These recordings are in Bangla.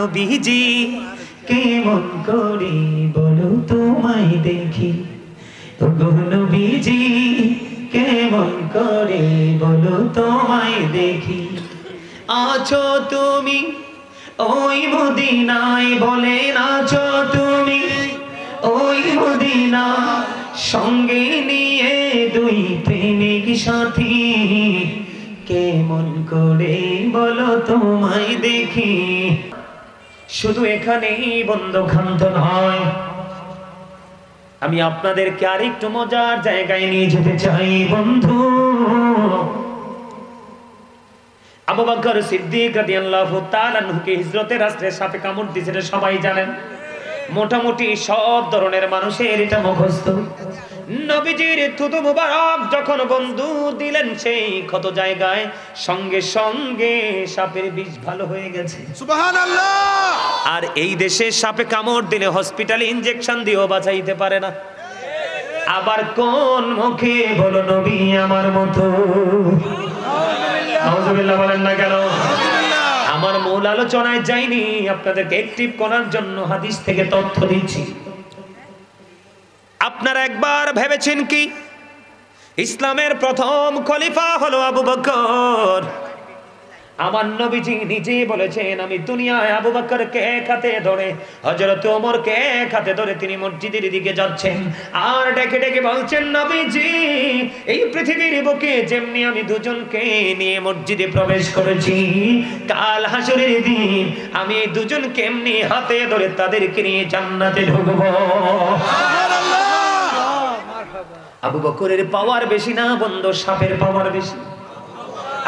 নবীজি কেমন করে বলো তোমায় দেখি, ওগো নবীজি কেমন করে বলো তোমায় দেখি। আছো তুমি ওই মদিনায়, বলেন আছো তুমি ওই মদিনা, সঙ্গে নিয়ে দুই প্রেমিক সাথী, কেমন করে বলো তোমায় দেখি। শুধু এখানেই বন্ধ ক্ষান্ত নয়, আমি আপনাদেরকে আরেকটু মজার জায়গায় নিয়ে যেতে চাই বন্ধু। আবু বকর সিদ্দিক রাদিয়াল্লাহু তাআলা আনহুকে হিজরতের রাস্তায় সাপে কামড় দিয়েছে, সবাই জানেন। মোটামুটি সব ধরনের মানুষের এটা মুখস্থ। নবীজির থুতু মুবারক যখন বন্ধু দিলেন সেই ক্ষত জায়গায়, সঙ্গে সঙ্গে সাপের বিষ ভালো হয়ে গেছে। সুবহানাল্লাহ। আর এই দেশে সাপে কামড় দিলে হসপিটালে ইনজেকশন দিয়েও বাঁচাইতে পারে না। আবার কোন মুখে বলো নবী আমার মতো। নাউজুবিল্লাহ বলেন না কেন? আমার মূল আলোচনায় যাইনি, আপনাদেরকে অ্যাক্টিভ করার জন্য হাদিস থেকে তথ্য দিচ্ছি। আপনারা একবার ভেবেছেন কি ইসলামের প্রথম খলিফা হলো আবু বকর? আমার নবীজি নিজে বলেছেন, আমি দুনিয়ায় আবু বকরকে এক হাতে ধরে, হযরত ওমরকে এক হাতে ধরে তিনি মসজিদের দিকে যাচ্ছেন আর ডেকে ডেকে বলছেন, নবীজি এই পৃথিবীর বুকে যেমনি আমি দুজনকে নিয়ে মসজিদে প্রবেশ করেছি, কাল হাসরের দিন আমি এই দুজনকে এমনি হাতে ধরে তাদেরকে নিয়ে জান্নাতে ঢুকবো। আবু বকরের পাওয়ার বেশি না বন্ধু, সাপের পাওয়ার বেশি।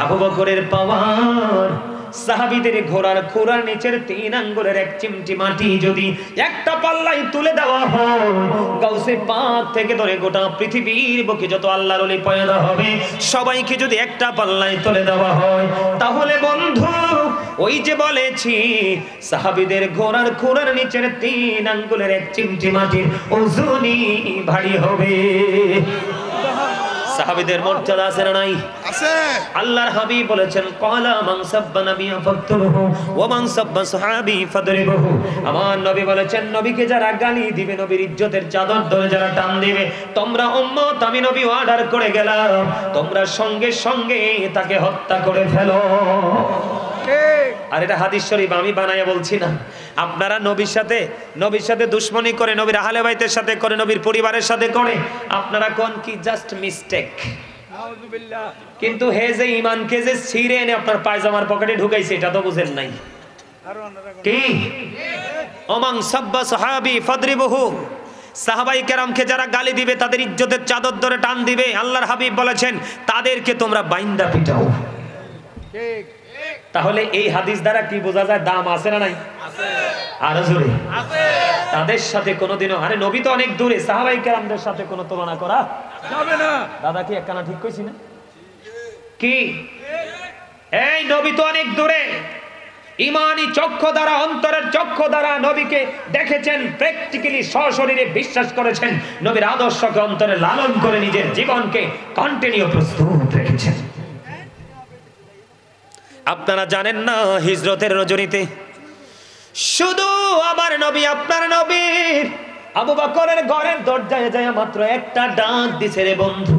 আবু বকরের পাওয়ার সাহাবীদের ঘোড়ার খুরার নিচের 3 আঙ্গুলের এক চিমটি মাটি যদি একটা পাল্লায় তুলে দেওয়া হয়, গাউসে পাক থেকে ধরে গোটা পৃথিবীর বুকে যত আল্লাহর ওলি পয়দা হবে সবাইকে যদি একটা পাল্লায় তুলে দেওয়া হয়, তাহলে বন্ধু ওই যে বলেছি সাহাবীদের ঘোড়ার খুরার নিচের 3 আঙ্গুলের এক চিমটি মাটির ওজনই ভারী হবে। সাহাবীদের মর্যাদা আছে না নাই? আছে। আল্লাহর হাবিব বলেছেন, ক্বালা মান সাব্বা নাবিয়্যা ফাকতুলহু ওয়া মান সাব্বা সাহাবী ফাদরিবহু। আমার নবী বলেছেন, নবীকে যারা গালি দিবে, নবীর ইজ্জতের চাদর ধরে যারা টান দিবে, তোমরা উম্মত আমি নবী অর্ডার করে গেলাম, তোমরা সঙ্গে সঙ্গে তাকে হত্যা করে ফেলো। আর এটা হাদিস শরীফ, আমি বানায়া বলছি না। আপনারা নবীর সাথে দুশমনি করে, নবীর আহলে বাইতের সাথে করে, নবীর পরিবারের সাথে করে, আপনারা কোন কি জাস্ট মিস্টেক। নাউযুবিল্লাহ। কিন্তু হে যে ঈমানকে যে ছিঁড়ে এনে আপনার পায়জামার পকেটে ঢুকাইছে, এটা তো বুঝেন নাই কি? ওমান সাব্বা সাহাবী ফাদরিবহু, সাহাবায়ে কেরামকে যারা গালি দিবে, তাদের ইজ্জতের চাদর ধরে টান দিবে, আল্লাহর হাবিব বলেছেন তাদেরকে তোমরা বাইন্দা পিটাও। ঠিক। তাহলে এই হাদিস দ্বারা কি বোঝা যায়? দাম আছে না নাই? আছে। আরো জোরে আছে। তাদের সাথে কোনোদিনও, আরে নবী তো অনেক দূরে, সাহাবায়ে কেরামদের সাথে কোনো তুলনা করা যাবে না। দাদা কি একখানা ঠিক কইছি না? কি এই নবী তো অনেক দূরে, ঈমানি চক্ষু দ্বারা, অন্তরের চক্ষু দ্বারা নবীকে দেখেছেন, প্র্যাকটিক্যালি সশরীরে বিশ্বাস করেছেন, নবীর আদর্শকে অন্তরে লালন করে নিজের জীবনকে কন্টিনিউ প্রস্তুত রেখেছেন। আপনারা জানেন না, হিজরতের রজনীতে শুধু আমার নবী, আপনার নবী আবু বকরের ঘরের দরজায় যায় মাত্র একটা ডাক দিছে, রে বন্ধু।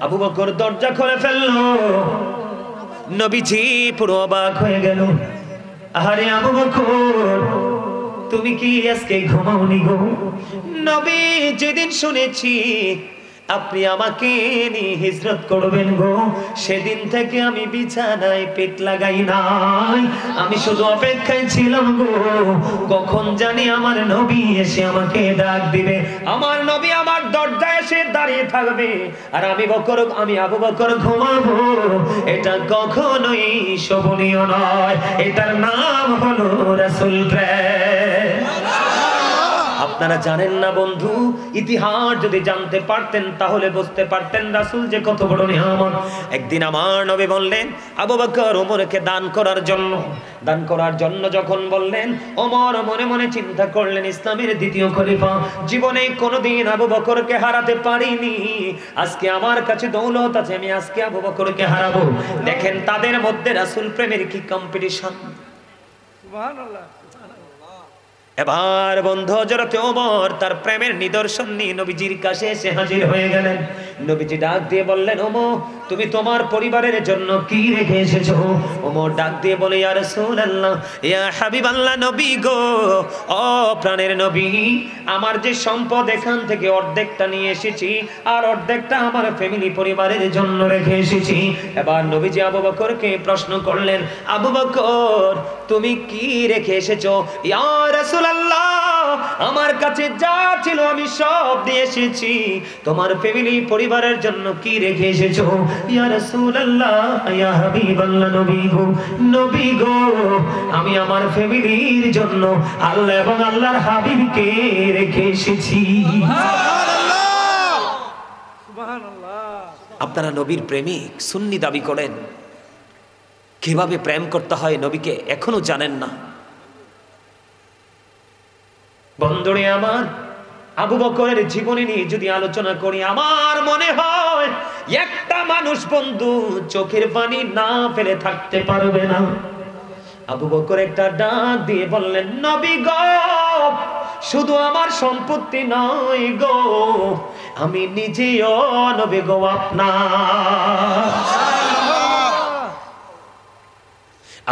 আবু বকর দরজা খুলে ফেললো, নবীজি পুরো অবাক হয়ে গেল। আরে আবু বকর, তুমি কি আজকে ঘুমাওনি গো? নবী, যেদিন শুনেছি আপনি আমাকে নিয়ে হিজরত করবেন গো, সেদিন থেকে আমি বিছানায় পেট লাগাই নাই, আমি শুধু অপেক্ষায় ছিলাম গো, কখন জানি আমার নবী এসে আমাকে ডাক দিবে, আমার নবী আমার দরজায় এসে দাঁড়িয়ে থাকবে, আর আমি আবু বকর ঘুমাবো। এটা কখনোই শোভনীয় নয়, এটার নাম হলো রাসূল প্রেম। আপনারা জানেন না বন্ধু, ইতিহাস যদি জানতে পারতেন তাহলে বুঝতে পারতেন রাসূল যে কত বড় নিয়ামত। একদিন আমার নবী বললেন আবু বকর ওমরকে দান করার জন্য যখন বললেন, ওমর মনে মনে চিন্তা করলেন, ইসলামের দ্বিতীয় খলিফা, জীবনে কোনোদিন আবু বকরকে হারাতে পারিনি, আজকে আমার কাছে দৌলত আছে, আমি আজকে আবু বকরকে হারাবো। দেখেন তাদের মধ্যে রাসূল প্রেমের কি কম্পিটিশন। এবার বন্ধু হযরত ওমর তার প্রেমের নিদর্শন নিয়ে নবীজির কাছে এসে হাজির হয়ে গেলেন। নবীজি ডাক দিয়ে বললেন, ওমর তুমি তোমার পরিবারের জন্য কি রেখে এসেছো? ওমর ডাক দিয়ে বলে, ইয়া রাসূলুল্লাহ, ইয়া হাবিবাল্লাহ, নবী গো, ও প্রাণের নবী, আমার যে সম্পদ এখান থেকে অর্ধেকটা নিয়ে এসেছি আর অর্ধেকটা আমার ফ্যামিলি পরিবারের জন্য রেখে এসেছি। এবার নবীজি আবু বকরকে প্রশ্ন করলেন, আবু বকর তুমি কি রেখে এসেছো? ইয়া রাসূলুল্লাহ, আমার কাছে যা ছিল আমি সব দিয়ে এসেছি। তোমার ফ্যামিলি পরিবারের জন্য কি রেখে এসেছো? ইয়া রাসূলুল্লাহ, ইয়া হাবিবাল্লাহ, নবী গো, আমি আমার ফ্যামিলির জন্য আল্লাহ এবং আল্লাহর হাবিবকে রেখে এসেছি। সুবহানাল্লাহ, সুবহানাল্লাহ। আপনারা নবীর প্রেমিক সুন্নি দাবি করেন, কিভাবে প্রেম করতে হয় নবীকে এখনো জানেন না। বন্ধুরে আমার, আবু বকরের জীবনী নিয়ে যদি আলোচনা করি, আমার মনে হয় একটা মানুষ বন্ধু চোখের পানি না ফেলে থাকতে পারবে না। আবু বকর একটা ডাক দিয়ে বললেন, নবী গো, শুধু আমার সম্পত্তি নয় গো, আমি নিজেও নবী গো আপনার।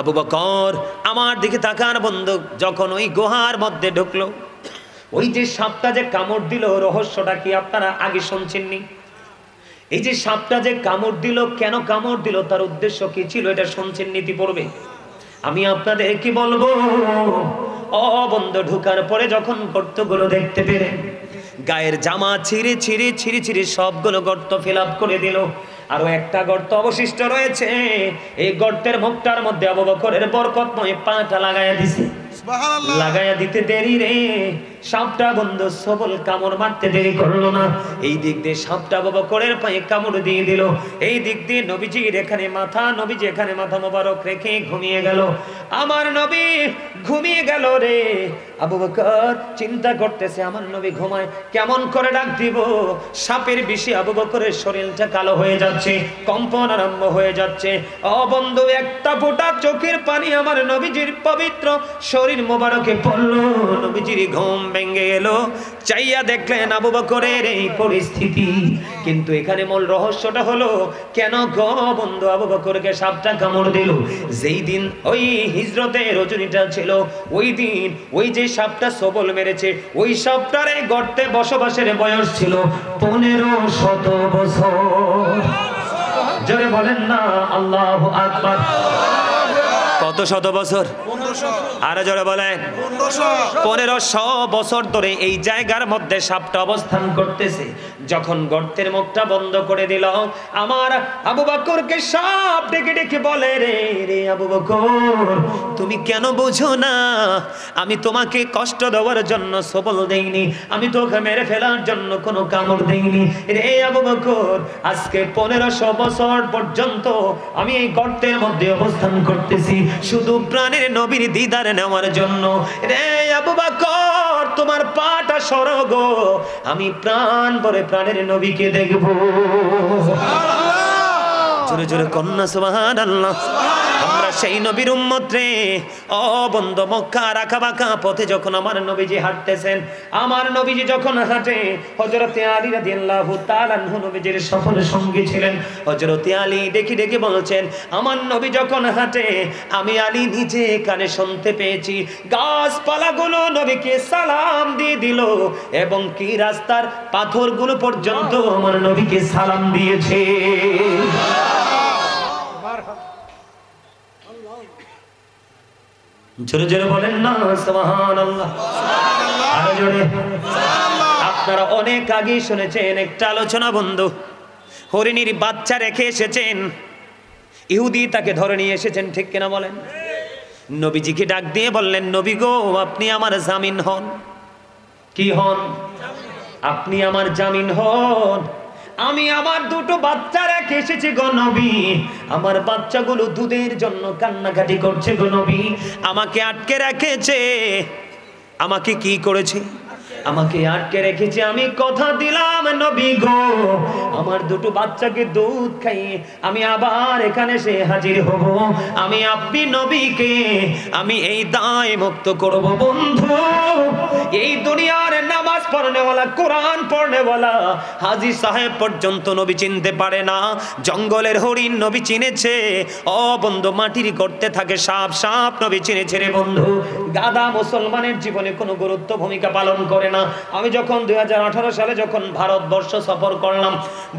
আবু বকর আমার দিকে তাকান বন্ধু, যখন ওই গুহার মধ্যে ঢুকলো, ওই যে সাপটা যে কামড় দিল, রহস্যটা কি আপনারা আগে শুনছেননি? এই যে সাপটা যে কামড় দিল, কেন কামড় দিল, তার উদ্দেশ্য কি ছিল, এটা শুনছেন নীতি পড়বে। আমি আপনাদের কি বলবো, ও বন্ধু, ঢুকার পরে যখন গর্তগুলো দেখতে পেলেন, গায়ের জামা ছিঁড়ে ছিঁড়ে ছিঁড়ে ছিঁড়ে সবগুলো গর্ত ফিল আপ করে দিল। আরো একটা গর্ত অবশিষ্ট রয়েছে, এই গর্তের মুখটার মধ্যে আবু বকরের বরকতময় পাটা লাগাইয়া দিছে। লাগাইয়া দিতে দেরি রে, সাপটা বন্ধু সবল কামড় মারতে দেরি করলো না। এই দিক দিয়ে সাপটা আবু বকরের পায়ে কামড় দিয়ে দিল, এই দিক দিয়ে নবীজির এখানে মাথা, নবীজি এখানে মাথা মোবারক রেখে ঘুমিয়ে গেল। আমার নবী ঘুমিয়ে গেল রে। আবু বকর চিন্তা করতেছে, আমার নবী ঘুমায়, কেমন করে ডাক দিব। সাপের বিষে আবু বকরের শরীরটা কালো হয়ে যাচ্ছে, কম্পন আরম্ভ হয়ে যাচ্ছে। ও বন্ধু, একটা ফোঁটা চোখের পানি আমার নবীজির পবিত্র শরীর মোবারকে পড়লো, নবীজির ঘুম ভেঙে গেল। চাইয়া দেখলেন আবু বকরের এই পরিস্থিতি। কিন্তু এখানে মূল রহস্যটা হলো, কেন গো বন্ধু আবু বকরকে সাপটা কামড় দিল? যেই দিন ওই হিজরতের রজনীটা ছিল, ওই দিন ওই যে সাপটা সবল মেরেছে, ওই সাপটার এই গর্তে বসবাসের বয়স ছিল 1500 বছর। জোরে বলেন না আল্লাহু আকবার। কত শত বছর? আরো জোরে বলেন। 1500 বছর ধরে এই জায়গার মধ্যে সাপটা অবস্থান করতেছে। যখন গর্তের মুখটা বন্ধ করে দিল, আমার আবু বকরকে সাপ ডেকে ডেকে বলে, রে রে আবু বকর, তুমি কেন বুঝো না, আমি তোমাকে কষ্ট দেওয়ার জন্য সবল দেইনি, আমি তোকে মেরে ফেলার জন্য কোনো কামড় দেইনি রে আবু বকর। আজকে 1500 বছর পর্যন্ত আমি এই গর্তের মধ্যে অবস্থান করতেছি শুধু প্রাণের নবীর দিদার নেওয়ার জন্য। রে আবু বকর, তোমার পাটা সরগ, আমি প্রাণ ভরে প্রাণের নবীকে দেখবো। জোরে জোরে কন্যা সুবহানাল্লাহ। আমরা সেই নবীর উম্মত রে। ও বন্ধু, মক্কা রাখা বাঁকা পথে যখন আমার নবীজি হাঁটতেছেন, আমার নবীজি যখন হাঁটে, হযরতে আলী রাদিয়াল্লাহু তাআলা আনহু নবীজির সফল সঙ্গী ছিলেন। হযরতে আলী ডেকে ডেকে বলছেন, আমার নবী যখন হাঁটে, আমি আলী নিজে কানে শুনতে পেয়েছি, গাছপালাগুলো নবীকে সালাম দিয়ে দিল, এবং কি রাস্তার পাথরগুলো পর্যন্ত আমার নবীকে সালাম দিয়েছে। জোরে জোরে বলেন না সুবহানাল্লাহ। আরো জোরে। আপনারা অনেক আগে শুনেছেন একটা আলোচনা বন্ধু, হরিণীর বাচ্চা রেখে এসেছেন, ইহুদি তাকে ধরে নিয়ে এসেছেন, ঠিক কিনা বলেন? নবীজিকে ডাক দিয়ে বললেন, নবী গো, আপনি আমার জামিন হন। কি হন? আপনি আমার জামিন হন। আমি আমার দুটো বাচ্চা রেখে এসেছি গো নবী, আমার বাচ্চাগুলো দুধের জন্য কান্নাকাটি করছে গো নবী, আমাকে আটকে রেখেছে। আমাকে কি করেছে? আমাকে আটকে রেখেছে, আমি কথা দিলাম নবী গো আমার দুটো বাচ্চাকে দুধ খাইয়ে আমি আবার এখানে এসে হাজির হব, আমি আপনি নবীকে আমি এই দায় মুক্ত করব। বন্ধু, এই দুনিয়ার নামাজ পড়নেওয়ালা, কোরআন পড়নেওয়ালা হাজী সাহেব পর্যন্ত নবী চিনতে পারে না, জঙ্গলের হরিণ নবী চিনেছে। ও বন্ধু, মাটির গর্তে থাকে সাপ, সাপ নবী চিনেছে রে বন্ধু। গাধা মুসলমানের জীবনে কোনো গুরুত্ব ভূমিকা পালন করে না। আমি যখন 2018 সালে যখন ভারতবর্ষ সফর করলাম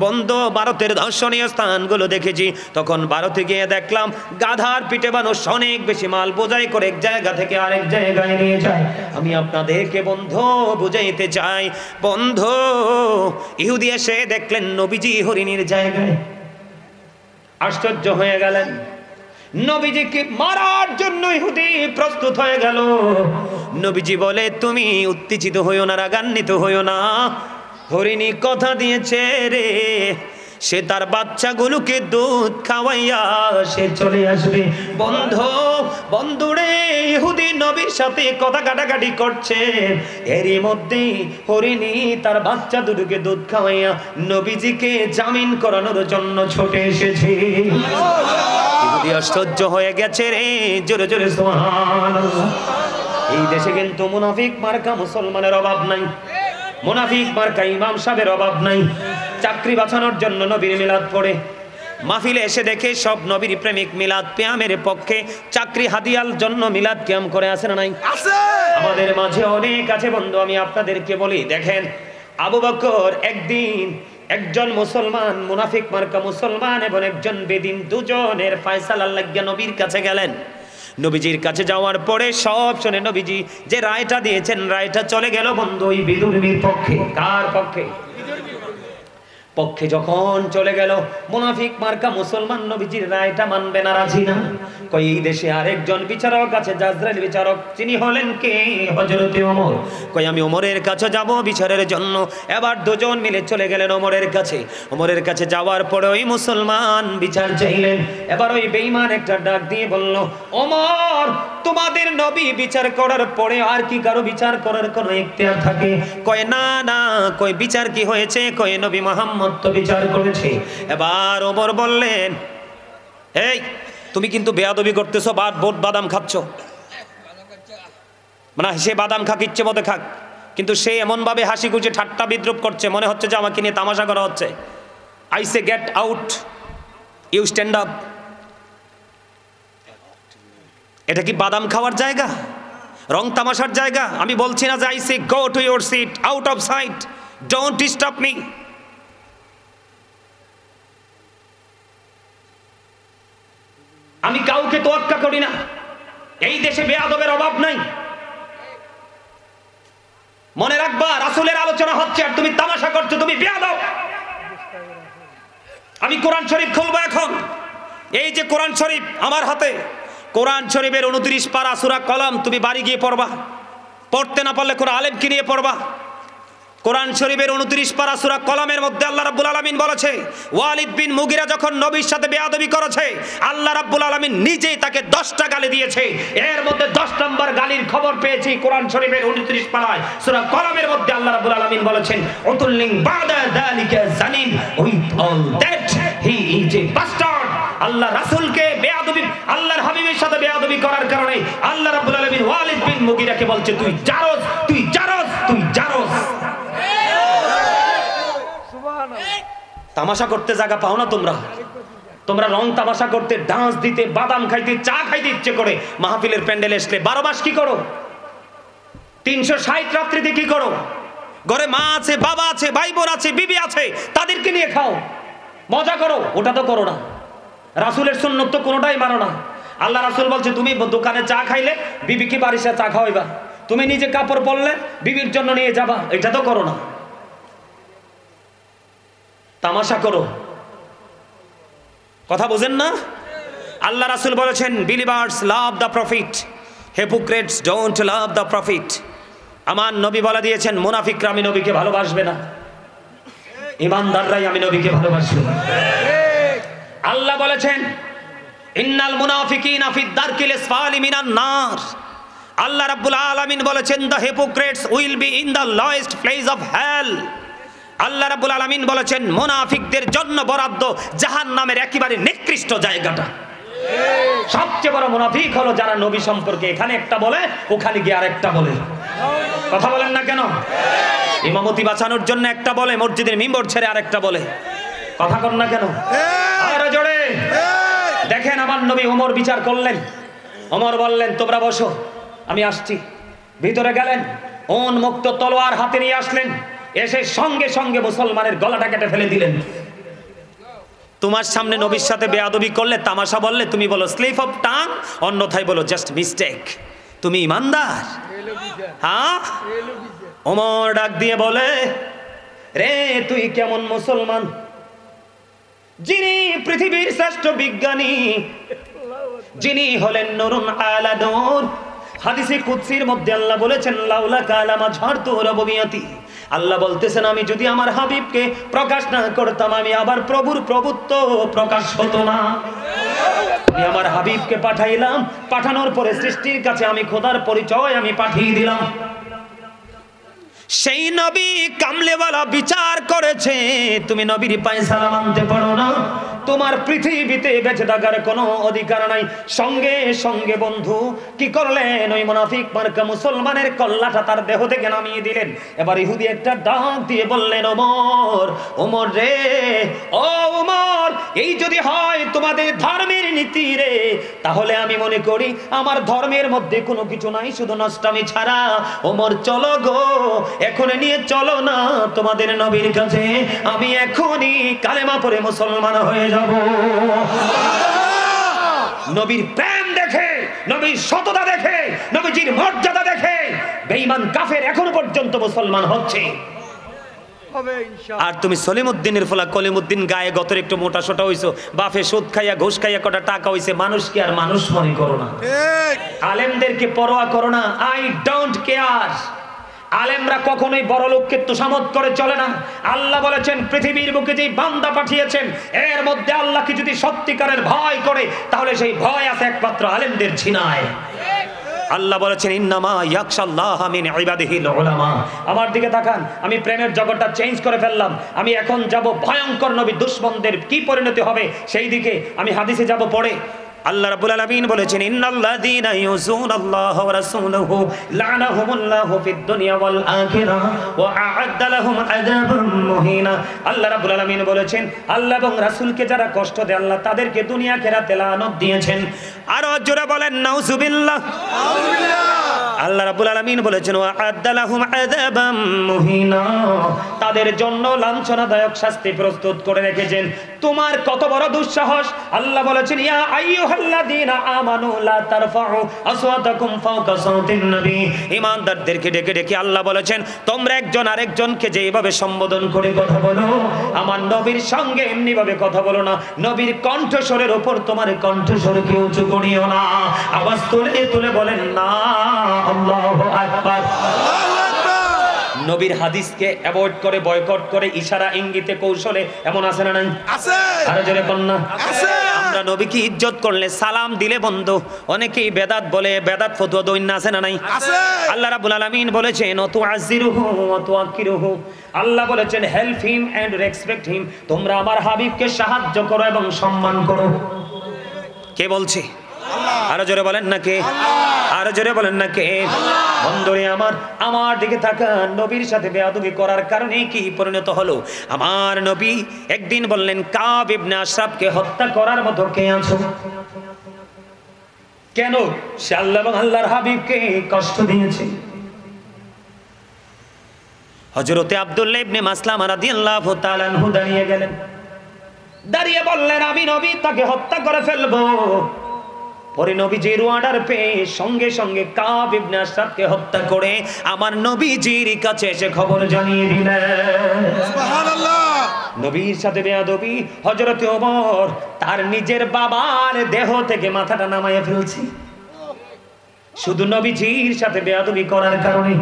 বন্ধু, ভারতের দর্শনীয় স্থানগুলো দেখেছি, তখন ভারতে গিয়ে দেখলাম গাধার পিঠে মানুষ অনেক বেশি মাল বোঝাই করে এক জায়গা থেকে আরেক জায়গায় নিয়ে যায়। আমি আপনাদেরকে বন্ধু বুঝাইতে চাই, বন্ধু ইহুদি এসে দেখলেন নবীজি হরিণীর জায়গায়, আশ্চর্য হয়ে গেলেন। নবীজিকে মারার জন্য ইহুদি প্রস্তুত হয়ে গেল। নবীজি বলে, তুমি উত্তেজিত হইও না, রাগান্বিত হইও না, হরিণী কথা দিয়েছে রে, সে তার বাচ্চাগুলোকে দুধ খাওয়াইয়া সে চলে আসবে। বন্ধুরে, ইহুদি নবীর সাথে কথা কাটাকাটি করছে, এরই মধ্যে হরিণী তার বাচ্চা দুটোকে দুধ খাওয়াইয়া নবীজিকে জামিন করানোর জন্য ছুটে এসেছে। ইহুদি আশ্চর্য হয়ে গেছে রে, জোরে জোরে সুবহানাল্লাহ। এই দেশে কিন্তু মুনাফিক মার্কা মুসলমানের অভাব নাই, মুনাফিক মার্কা ইমাম সাহেবের অভাব নাই। চাকরি বাঁচানোর জন্য নবীর মিলাদ পড়ে, মাহফিলে এসে দেখে সব নবীর প্রেমিক মিলাদ কিয়ামের পক্ষে, চাকরি হাদিয়ার জন্য মিলাদ কিয়াম করে আছে না নাই? আমাদের মাঝে অনেক আছে বন্ধু। আমি আপনাদেরকে বলি, দেখেন আবু বকর একদিন একজন মুসলমান মুনাফিক মার্কা মুসলমান এবং একজন বেদিন দুজনের ফয়সালা লাগিয়া নবীর কাছে গেলেন। নবীজির কাছে যাওয়ার পরে সব শুনে নবীজি যে রায়টা দিয়েছেন, রায়টা চলে গেল বন্ধু ওই বিদুর্মীর পক্ষে। কার পক্ষে? পক্ষে যখন চলে গেল, মুনাফিক মার্কা মুসলমান নবীজির রায়টা মানবে না, রাজি না। কই এই দেশে আরেকজন বিচারক আছে, জাজরাইল বিচারক, তিনি হলেন কে? হযরতে ওমর। কই আমি ওমরের কাছে যাব বিচারের জন্য। এবার দুজন মিলে চলে গেলেন ওমরের কাছে। ওমরের কাছে যাওয়ার পরে ওই মুসলমান বিচার চাইলেন। এবার ওই বেঈমান একটা ডাক দিয়ে বলল, ওমর, তোমাদের নবী বিচার করার পরে আর কি কারো বিচার করার কোনো ইখতিয়ার থাকে? কয় না না। কই বিচার কি হয়েছে? কই নবী মুহাম্মদ তো বিচার করেছে। এবার ওমর বললেন, এই তুমি কিন্তু বেয়াদবি করতেছো, বোট বাদাম খাচ্ছ। মানে সে বাদাম খাক, ইচ্ছে মতো খাক, কিন্তু সে এমন ভাবে হাসি খুশি ঠাট্টা বিদ্রুপ করছে, মনে হচ্ছে যে আমাকে নিয়ে তামাশা করা হচ্ছে। I say get out, you stand up. এটা কি বাদাম খাওয়ার জায়গা, রং তামাশার জায়গা? আমি বলছি না যে I say go to your seat, out of sight, don't disturb me. আমি কাউকে তোয়াক্কা করি না, এই দেশে বেয়াদবের অভাব নাই। মনে রাখবা, রাসূলের আলোচনা হচ্ছে আর তুমি তামাশা করছো, তুমি বেয়াদব। আমি কোরআন শরীফ খুলবো এখন। এই যে কোরআন শরীফ আমার হাতে, কোরআন শরীফের 29 পারা সূরা কলম, তুমি বাড়ি গিয়ে পড়বা। পড়তে না পারলে কোরআন আলেমকে নিয়ে পড়বা। কোরআন শরীফের 29 পারা সূরা কলমের মধ্যে আল্লাহ রাব্বুল আলামিন বলেছে, ওয়ালিদ বিন মুগিরা যখন নবীর সাথে বেয়াদবি করেছে, আল্লাহ রাব্বুল আলামিন নিজেই তাকে 10টা গালি দিয়েছে। এর মধ্যে 10 নম্বর গালির খবর পেয়েছি কোরআন শরীফের 29 পারায় সূরা কলমের মধ্যে আল্লাহ রাব্বুল আলামিন বলেছেন, উতুল্লিং বাদা যালিকা জানিম, with all that he is a bastard. Allah রাসূলকে বেয়াদবি, আল্লাহর হাবিবের সাথে বেয়াদবি করার কারণে আল্লাহ রাব্বুল আলামিন ওয়ালিদ বিন মুগিরাকে বলছে, তুই জারজ, তুই জারজ, তুই জারজ। তামাশা করতে জায়গা পাও না তোমরা? তোমরা রং তামাশা করতে, ডান্স দিতে, বাদাম খাইতে, চা খাইতে ইচ্ছে করে মাহফিলের প্যান্ডেলে আসলে 12 মাস কি করো? 360 রাত্রিতে কি করো? ঘরে মা আছে, বাবা আছে, ভাই বোন আছে, বিবি আছে, তাদেরকে নিয়ে খাও, মজা করো। ওটা তো করো না। রাসূলের সুন্নাত তো কোনোটাই মানো না। আল্লাহ রাসূল বলছে, তুমি দোকানে চা খাইলে বিবিকে বাড়িতে চা খাওয়াইবা, তুমি নিজে কাপড় পরলে বিবির জন্য নিয়ে যাবা, এটা তো করো না। তামাশা করো, কথা বোঝেন না? আল্লাহ রাসূল বলেছেন, believers love the profit, hypocrites don't love the profit. আমার নবী বলে দিয়েছেন, মুনাফিকরা আমি নবীকে ভালোবাসবে না, ঈমানদাররাই আমি নবীকে ভালোবাসবে। আল্লাহ বলেছেন, ইন্নাল মুনাফিকিনা ফিদ দারকিল আসফালি মিনান নার। আল্লাহ রাব্বুল আলামিন বলেছেন the hypocrites will be in the lowest place of hell. Allah রাব্বুল আলামিন বলেছেন মুনাফিকদের জন্য বরাদ্দ জাহান্নামের একেবারে নিকৃষ্ট জায়গাটা। সবচেয়ে বড় মুনাফিক হলো যারা নবী সম্পর্কে এখানে একটা বলে ওখানে গিয়ে আরেকটা বলে। কথা বলেন না কেন? ইমামতি বাঁচানোর জন্য একটা বলে, মসজিদের মিম্বর ছেড়ে আরেকটা বলে। কথা কর না কেন? আরে জোরে দেখেন, আমার নবী ওমর বিচার করলেন। ওমর বললেন তোমরা বসো, আমি আসছি। ভিতরে গেলেন, উন্মুক্ত তলোয়ার হাতে নিয়ে আসলেন। এসে সঙ্গে সঙ্গে মুসলমানের গলাটা কেটে ফেলে দিলেন। তোমার সামনে নবীর সাথে বেয়াদবি করলে, তামাশা বললে, তুমি বলো স্লিপ অফ টাং, অন্যথায় বলো জাস্ট মিস্টেক। তুমি ইমানদার? হ্যাঁ। ওমর ডাক দিয়ে বলে, রে তুই কেমন মুসলমান যিনি পৃথিবীর শ্রেষ্ঠ বিজ্ঞানী, যিনি হলেন নুরুন আলা নূর। হাদিসে কুদসির মধ্যে আল্লাহ বলেছেন লাউলা কালামা ঝাড়তু রববিয়াতি। আল্লাহ বলতেছেন আমি যদি আমার হাবিবকে প্রকাশ না করতাম, আমি আবার প্রভুর প্রভুত্ব প্রকাশ হতো না। আমি আমার হাবিবকে পাঠাইলাম, পাঠানোর পরে সৃষ্টির কাছে আমি খোদার পরিচয় আমি পাঠিয়ে দিলাম। সেই নবী কামলেওয়ালা বিচার করেছে, তুমি নবীর পায়সালা মানতে পারো না, তোমার পৃথিবীতে বেঁচে থাকার কোনো অধিকার নাই। সঙ্গে সঙ্গে বন্ধু কি করলেন, ওই মুনাফিক মার্কা মুসলমানের কল্লাটা তার দেহ থেকে নামিয়ে দিলেন। এবার ইহুদি একটা ডাক দিয়ে বললেন, ওমর, ওমর রে, ও ওমর, এই যদি হয় তোমাদের ধর্মের নীতি রে, তাহলে আমি মনে করি আমার ধর্মের মধ্যে কোনো কিছু নাই শুধু নষ্টামি ছাড়া। ওমর চলো গো, এখন নিয়ে চলো না তোমাদের নবীর কাছে, আমি এখনই কালেমা পড়ে মুসলমান হয়ে যাব। নবীর প্রেম দেখে, নবীর সততা দেখে, নবীজির মর্যাদা দেখে বেঈমান কাফের এখন পর্যন্ত মুসলমান হচ্ছে। আর তুমি সলিমউদ্দিনের ফলা কলিমউদ্দিন গায়ে গতর একটু মোটা সোটা হইছো, বাপে সুদ খাইয়া ঘুষ খাইয়া কটা টাকা হইছে, মানুষ কি আর মানুষ মনে করো না? আলেমদেরকে পরোয়া করো না। I don't care. আলেমরা কখনোই বড় লোককে তোষামত করে চলে না। আল্লাহ বলেছেন পৃথিবীর বুকে যেই বান্দা পাঠিয়েছেন এর মধ্যে আল্লাহকে যদি সত্যিকারের ভয় করে, তাহলে সেই ভয় আছে একমাত্র আলেমদের ঝিনায়। আল্লাহ বলেছেন ইন্নামা ইয়াখশাল্লাহ মিন ইবাদিহিল উলামা। আমার দিকে তাকান, আমি প্রেমের জগৎটা চেঞ্জ করে ফেললাম। আমি এখন যাব ভয়ঙ্কর নবী দুশমনদের কি পরিণতি হবে সেই দিকে। আমি হাদিসে যাব পড়ে। আল্লাহ রাব্বুল আলামিন বলেছেন ইন্নাল্লাযীনা ইউযুনাল্লাহা ওয়া রাসূলাহু লা'নাহুমুল্লাহু ফিদ দুনিয়া ওয়াল আখিরাহ ওয়া আ'আদ্দা লাহুম আযাবাম মুহিনা। আল্লাহ রাব্বুল আলামিন বলেছেন আল্লাহ এবং রাসূলকে যারা কষ্ট দেয় আল্লাহ তাদেরকে দুনিয়া আখিরাতে লানত দিয়েছেন। আর জোরে বলেন নাউযুবিল্লাহ। আল্লাহ রাব্বুল আলামিন বলেছেন ওয়া আ'আদ্দা লাহুম আযাবাম মুহিনা, তাদের জন্য লাঞ্ছনাদায়ক শাস্তি প্রস্তুত করে রেখেছেন। তোমার কত বড় দুঃসাহস! আল্লাহ বলেছেন ইয়া আইয়ুহাল্লাযীনা আমানু লা তারফাউ আসওয়াতাকুম ফাওকা সাওতিন নবী। ঈমানদারদেরকে ডেকে ডেকে আল্লাহ বলেছেন তোমরা একজন আরেকজনকে যেভাবে সম্বোধন করে কথা বলো, আমার নবীর সঙ্গে এমনি ভাবে কথা বলো না। নবীর কণ্ঠস্বরের উপর তোমার কণ্ঠস্বরকে উঁচু করিও না। আওয়াজ তুলে তুলে বলেন না আল্লাহু আকবার। নবীর হাদিসকে অ্যাভয়েড করে, বয়কট করে, ইশারা ইঙ্গিতে কৌশলে এমন আছে না নাই? আছে। আরে জোরে বল না। আছে। আমরা নবীকে ইজ্জত করলে, সালাম দিলে বন্ধু, অনেকেই বেদাত বলে, বেদাত ফতোয়া দইন আছে না নাই? আছে। আল্লাহ রাব্বুল আলামিন বলেছেন তুআজ্জিরুহু ওয়া তুআক্কিরুহু। আল্লাহ বলেছেন help him and respect him. তোমরা আমার হাবিবকে সাহায্য করো এবং সম্মান করো। কে বলছে? আরো জোরে বলেন না কে? আরো জোরে বলেন না কে? বন্ধুরে আমার দিকে তাকান। নবীর সাথে বেয়াদবি করার কারণে কি পরিণত হলো? আমার নবী একদিন বললেন কাব ইবনে আশরাফকে হত্যা করার মতো কে আছো? কেন? সে আল্লাহ এবং আল্লাহর হাবিবকে কষ্ট দিয়েছে। হযরতে আব্দুল্লাহ ইবনে মাসলামা রাদিয়াল্লাহু তাআলা আনহু দাঁড়িয়ে গেলেন। দাঁড়িয়ে বললেন আমি নবী তাকে হত্যা করে ফেলবো। পরে নবীজির অর্ডার পেয়ে সঙ্গে সঙ্গে কাব ইবনে আশরাফকে হত্যা করে আমার নবীজির কাছে এসে খবর জানিয়ে দিলেন। সুবহানাল্লাহ। নবীর সাথে বেয়াদবি। হযরতে ওমর তার নিজের বাবার দেহ থেকে মাথাটা নামাইয়া ফেলছে শুধু নবীজির সাথে বেয়াদবি করার কারণে।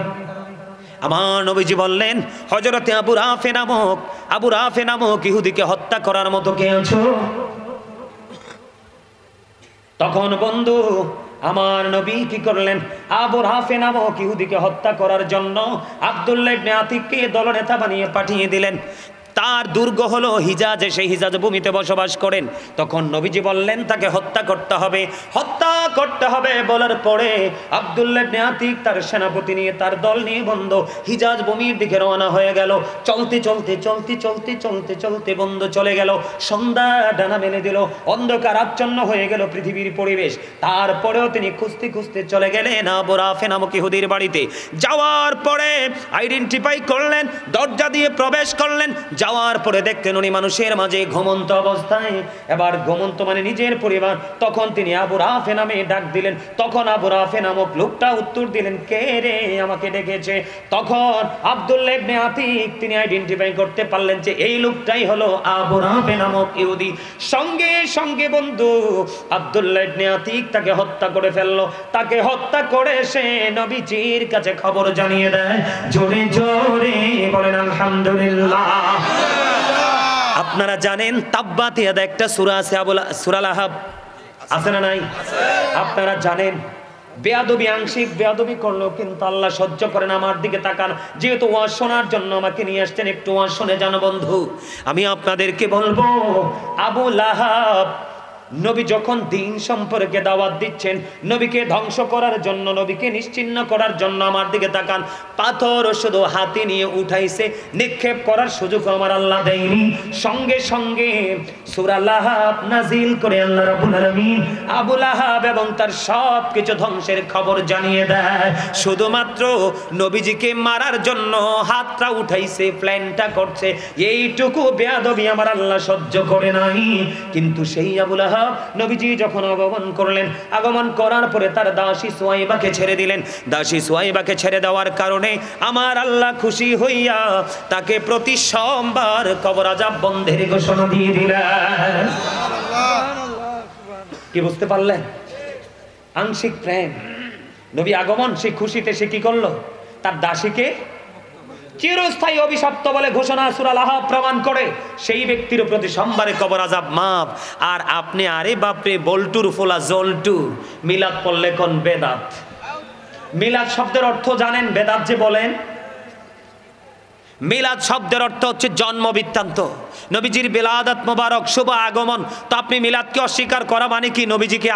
আমার নবীজি বললেন হযরতে আবু রাফে নামক ইহুদিকে হত্যা করার মতো কে আছো? তখন বন্ধু আমার নবী কি করলেন? আবু রাফে নামক ইহুদিকে হত্যা করার জন্য আব্দুল্লাহ ইবনে আতিককে দলনেতা বানিয়ে পাঠিয়ে দিলেন। তার দুর্গ হলো হিজাজে, সেই হিজাজ ভূমিতে বসবাস করেন। তখন নবীজি বললেন তাকে হত্যা করতে হবে, হত্যা করতে হবে বলার পরে আব্দুল্লাহ ইবনে আতিক তার সেনাপতি নিয়ে, তার দল নিয়ে বন্ধু হিজাজ ভূমির দিকে রওনা হয়ে গেল। চলতে চলতে চলতে চলতে চলতে চলতে বন্ধু চলে গেল। সন্ধ্যা ডানা মেলে দিল, অন্ধকার আচ্ছন্ন হয়ে গেল পৃথিবীর পরিবেশ। তারপরেও তিনি খুঁজতে খুঁজতে চলে গেলেন আবু রাফে নামক ইহুদির বাড়িতে। যাওয়ার পরে আইডেন্টিফাই করলেন, দরজা দিয়ে প্রবেশ করলেন। যাওয়ার পরে দেখতেন উনি মানুষের মাঝে ঘুমন্ত অবস্থায়। এবার ঘুমন্ত মানে নিজের পরিবার। তখন তিনি আবু রাফে নামে ডাক দিলেন। তখন আবু রাফে নামক লোকটা উত্তর দিলেন, কে রে আমাকে ডেকেছে? তখন আব্দুল্লাহ ইবনে আতিক তিনি আইডেন্টিফাই করতে পারলেন যে এই লোকটাই হলো আবু রাফে নামক ইহুদি। সঙ্গে সঙ্গে বন্ধু আব্দুল্লাহ ইবনে আতিক তাকে হত্যা করে ফেললো। তাকে হত্যা করে সে নবীজির কাছে খবর জানিয়ে দেয়। জোরে জোরে বলেন আলহামদুলিল্লাহ। আপনারা জানেন তাব্বাত ইয়াদা একটা সূরা আছে, সূরা লাহাব আছে না নাই? আপনারা জানেন বেয়াদবি, আংশিক বেয়াদবি করলো কিন্তু আল্লাহ সহ্য করেন। আমার দিকে তাকান, যেহেতু ওয়াজ শোনার জন্য আমাকে নিয়ে আসছেন, একটু ওয়াজ শুনে জানো বন্ধু। আমি আপনাদেরকে বলবো, আবু লাহাব নবী যখন দিন সম্পর্কে দাওয়াত দিচ্ছেন, নবীকে ধ্বংস করার জন্য, নবীকে নিশ্চিহ্ন করার জন্য, আমার দিকে তাকান, পাথর শুধু হাতে নিয়ে উঠাইছে, নিক্ষেপ করার সুযোগ আমার আল্লাহ দেয়নি। সঙ্গে সঙ্গে সূরা লাহাব নাজিল করে আল্লাহ রাব্বুল আলামিন আবু লাহাব এবং তার সব কিছু ধ্বংসের খবর জানিয়ে দেয়। শুধুমাত্র নবীজিকে মারার জন্য হাতটা উঠাইছে, প্ল্যানটা করছে, এইটুকু বেয়াদবি আমার আল্লাহ সহ্য করে নাই। কিন্তু সেই আবু লাহাব নবীজি যখন আগমন করলেন, আগমন করার পরে তার দাসী সুয়াইবাকে ছেড়ে দিলেন। দাসী সুয়াইবাকে ছেড়ে দেওয়ার কারণে আমার আল্লাহ খুশি হইয়া তাকে প্রতি সোমবার কবর আযাব বন্ধের ঘোষণা দিয়ে দিলেন। কি বুঝতে পারলেন? আংশিক প্রেম। নবী আগমন, সেই খুশিতে সে কি করলো? তার দাসীকে চিরস্থায়ী অভিশপ্ত বলে ঘোষণা সূরা লাহাব প্রমাণ করে। সেই ব্যক্তির প্রতি সোমবারে কবর আযাব মাফ। আর আপনি আরে বাপরে বল্টুর ফোলা জল্টু মিলাদ পড়লে কোন বেদাত। মিলাদ শব্দের অর্থ জানেন? বেদাত যে বলেন, মিলাদ শব্দের অর্থ হচ্ছে জন্ম বৃত্তান্ত, নবীজির বেলাদাত মোবারক, শুভ আগমন। তো আপনি মিলাদকে অস্বীকার করা মানে কি নবীজিকে